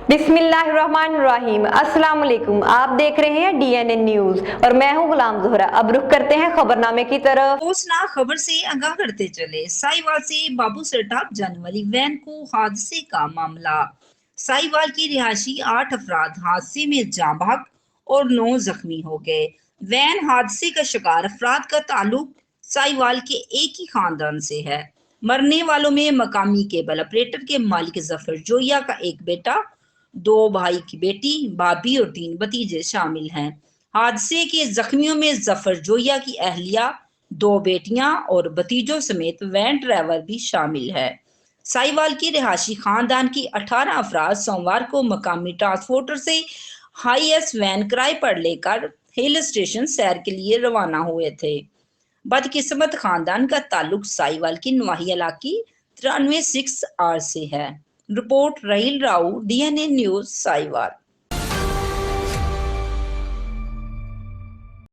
बिस्मिल्लाहिर्रहमानिर्रहीम। अस्सलाम वालेकुम। आप देख रहे हैं DNN न्यूज और मैं हूं गुलाम ज़ोहरा। अब रुख करते हैं खबरनामे की तरफ। अफसोसनाक खबर से आगाह करते चले। साहिवाल से बाबू सरटाप जाने वाली वैन को हादसे का मामला। साहिवाल की रिहायशी 8 अफराद हादसे में जाँ बहक और 9 जख्मी हो गए। वैन हादसे का शिकार अफराद का ताल्लुक साहिवाल के एक ही खानदान से है। मरने वालों में मकामी केबल ऑपरेटर के मालिक जफर जोया का एक बेटा, 2 भाई की बेटी, भाभी और 3 भतीजे शामिल हैं। हादसे के जख्मियों में जफर जोया की अहलिया, 2 बेटियां और भतीजों समेत वैन ड्राइवर भी शामिल है। साहिवाल की रिहायशी खानदान की 18 अफराद सोमवार को मकामी ट्रांसपोर्टर से हाई एस वैन किराए पर लेकर हिल स्टेशन सैर के लिए रवाना हुए थे। बदकिस्मत खानदान का ताल्लुक साहिवाल की नवाही इलाकी 93 6R से है। Report Raheel Rao, DNN news, Sahiwal.